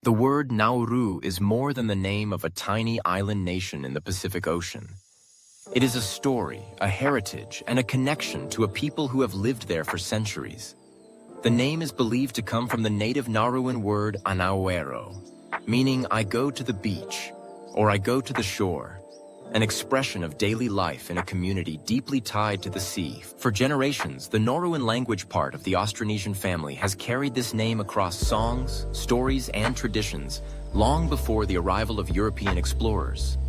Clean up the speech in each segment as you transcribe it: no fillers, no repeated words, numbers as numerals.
The word Nauru is more than the name of a tiny island nation in the Pacific Ocean. It is a story, a heritage, and a connection to a people who have lived there for centuries. The name is believed to come from the native Nauruan word anauero, meaning I go to the beach, or I go to the shore, an expression of daily life in a community deeply tied to the sea. For generations, the Nauruan language part of the Austronesian family has carried this name across songs, stories, and traditions long before the arrival of European explorers.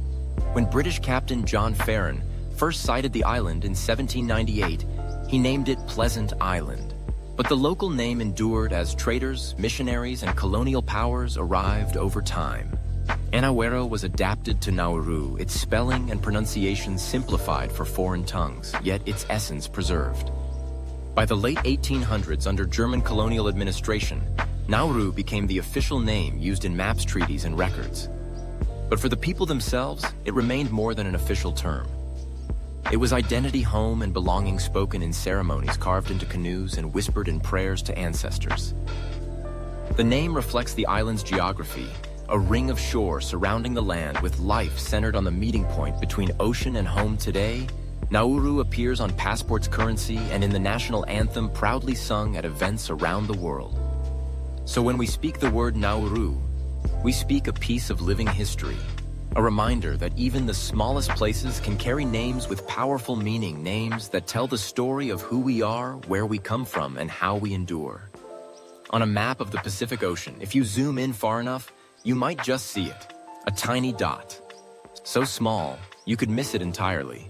When British Captain John Farren first sighted the island in 1798, he named it Pleasant Island. But the local name endured as traders, missionaries, and colonial powers arrived over time. Anauero was adapted to Nauru, its spelling and pronunciation simplified for foreign tongues, yet its essence preserved. By the late 1800s, under German colonial administration, Nauru became the official name used in maps, treaties, and records. But for the people themselves, it remained more than an official term. It was identity, home, and belonging spoken in ceremonies carved into canoes and whispered in prayers to ancestors. The name reflects the island's geography, a ring of shore surrounding the land with life centered on the meeting point between ocean and home. Today, Nauru appears on passports, currency, and in the national anthem proudly sung at events around the world. So when we speak the word Nauru, we speak a piece of living history, a reminder that even the smallest places can carry names with powerful meaning, names that tell the story of who we are, where we come from, and how we endure. On a map of the Pacific Ocean, if you zoom in far enough, you might just see it, a tiny dot. So small, you could miss it entirely.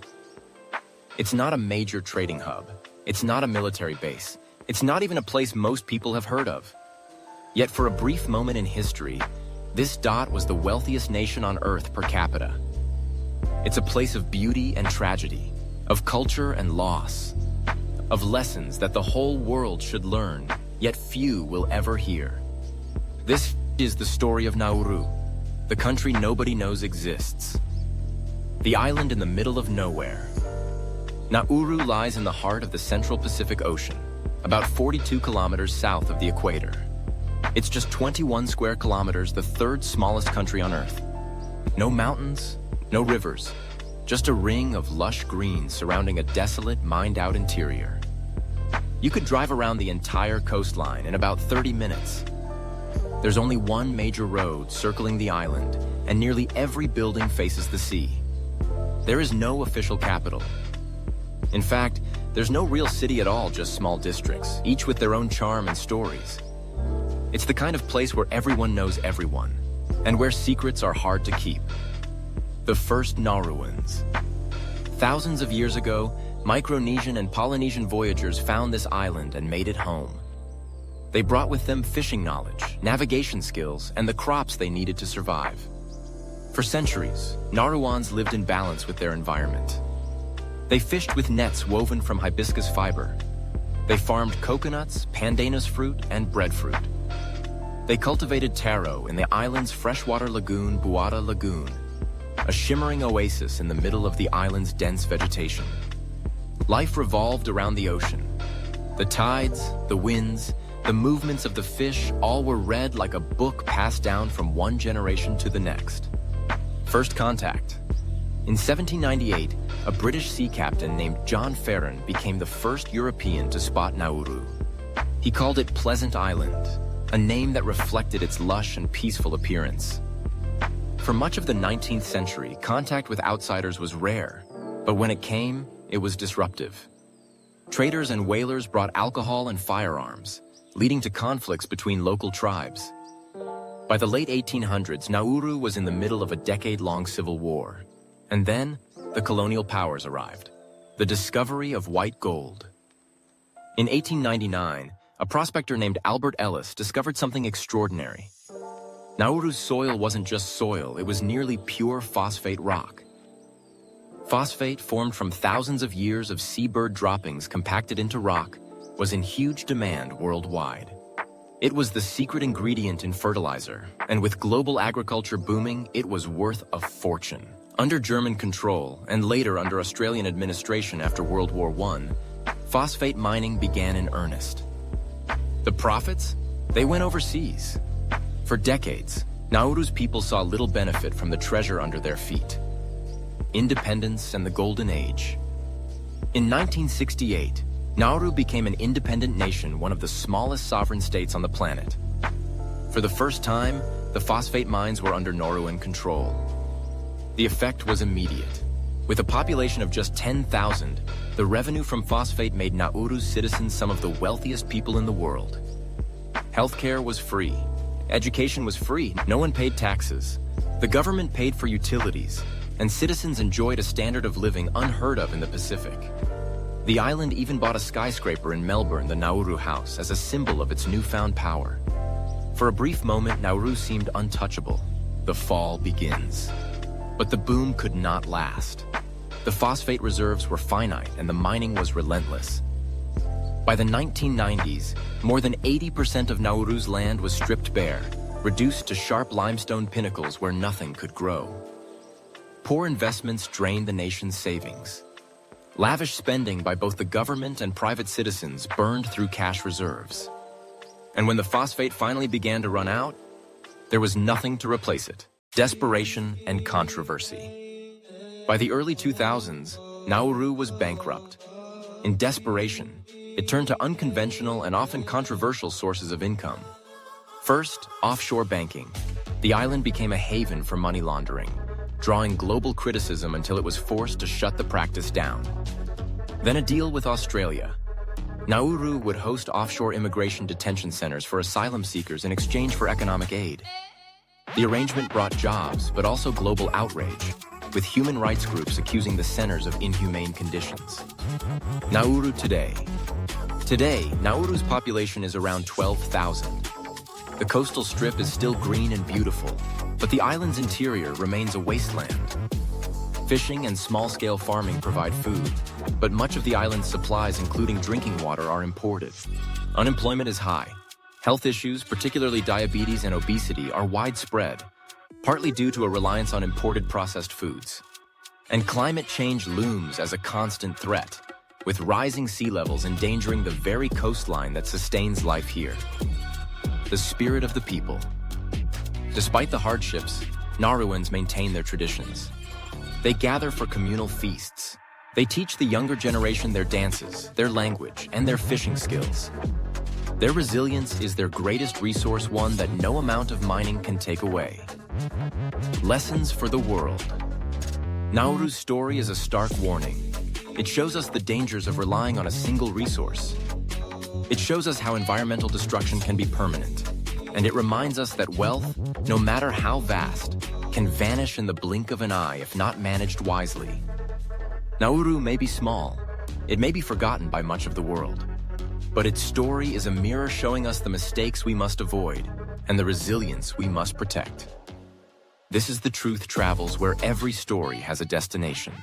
It's not a major trading hub. It's not a military base. It's not even a place most people have heard of. Yet for a brief moment in history, this dot was the wealthiest nation on Earth per capita. It's a place of beauty and tragedy, of culture and loss, of lessons that the whole world should learn, yet few will ever hear. This is the story of Nauru, the country nobody knows exists. The island in the middle of nowhere. Nauru lies in the heart of the central Pacific Ocean, about 42 kilometers south of the equator. It's just 21 square kilometers, the third smallest country on Earth. No mountains, no rivers, just a ring of lush green surrounding a desolate, mined-out interior. You could drive around the entire coastline in about 30 minutes. There's only one major road circling the island, and nearly every building faces the sea. There is no official capital. In fact, there's no real city at all, just small districts, each with their own charm and stories. It's the kind of place where everyone knows everyone, and where secrets are hard to keep. The first Nauruans. Thousands of years ago, Micronesian and Polynesian voyagers found this island and made it home. They brought with them fishing knowledge, navigation skills, and the crops they needed to survive. For centuries, Nauruans lived in balance with their environment. They fished with nets woven from hibiscus fiber. They farmed coconuts, pandanus fruit, and breadfruit. They cultivated taro in the island's freshwater lagoon, Buada Lagoon, a shimmering oasis in the middle of the island's dense vegetation. Life revolved around the ocean. The tides, the winds, the movements of the fish all were read like a book passed down from one generation to the next. First contact. In 1798, a British sea captain named John Farren became the first European to spot Nauru. He called it Pleasant Island, a name that reflected its lush and peaceful appearance. For much of the 19th century, contact with outsiders was rare, but when it came, it was disruptive. Traders and whalers brought alcohol and firearms, leading to conflicts between local tribes. By the late 1800s, Nauru was in the middle of a decade-long civil war. And then, the colonial powers arrived. The discovery of white gold. In 1899, a prospector named Albert Ellis discovered something extraordinary. Nauru's soil wasn't just soil, it was nearly pure phosphate rock. Phosphate, formed from thousands of years of seabird droppings compacted into rock, was in huge demand worldwide. It was the secret ingredient in fertilizer, and with global agriculture booming, it was worth a fortune. Under German control, and later under Australian administration after World War I, phosphate mining began in earnest. The profits? They went overseas. For decades, Nauru's people saw little benefit from the treasure under their feet. Independence and the Golden Age. In 1968, Nauru became an independent nation, one of the smallest sovereign states on the planet. For the first time, the phosphate mines were under Nauruan control. The effect was immediate. With a population of just 10,000, the revenue from phosphate made Nauru's citizens some of the wealthiest people in the world. Healthcare was free. Education was free. No one paid taxes. The government paid for utilities, and citizens enjoyed a standard of living unheard of in the Pacific. The island even bought a skyscraper in Melbourne, the Nauru House, as a symbol of its newfound power. For a brief moment, Nauru seemed untouchable. The fall begins. But the boom could not last. The phosphate reserves were finite and the mining was relentless. By the 1990s, more than 80% of Nauru's land was stripped bare, reduced to sharp limestone pinnacles where nothing could grow. Poor investments drained the nation's savings. Lavish spending by both the government and private citizens burned through cash reserves. And when the phosphate finally began to run out, there was nothing to replace it. Desperation and controversy. By the early 2000s, Nauru was bankrupt. In desperation, it turned to unconventional and often controversial sources of income. First, offshore banking. The island became a haven for money laundering, drawing global criticism until it was forced to shut the practice down. Then a deal with Australia. Nauru would host offshore immigration detention centers for asylum seekers in exchange for economic aid. The arrangement brought jobs, but also global outrage, with human rights groups accusing the centers of inhumane conditions. Nauru today. Today, Nauru's population is around 12,000. The coastal strip is still green and beautiful, but the island's interior remains a wasteland. Fishing and small-scale farming provide food, but much of the island's supplies, including drinking water, are imported. Unemployment is high. Health issues, particularly diabetes and obesity, are widespread, partly due to a reliance on imported processed foods. And climate change looms as a constant threat, with rising sea levels endangering the very coastline that sustains life here. The spirit of the people. Despite the hardships, Nauruans maintain their traditions. They gather for communal feasts. They teach the younger generation their dances, their language, and their fishing skills. Their resilience is their greatest resource, one that no amount of mining can take away. Lessons for the world. Nauru's story is a stark warning. It shows us the dangers of relying on a single resource. It shows us how environmental destruction can be permanent. And it reminds us that wealth, no matter how vast, can vanish in the blink of an eye if not managed wisely. Nauru may be small. It may be forgotten by much of the world. But its story is a mirror showing us the mistakes we must avoid and the resilience we must protect. This is The Truth Travels, where every story has a destination.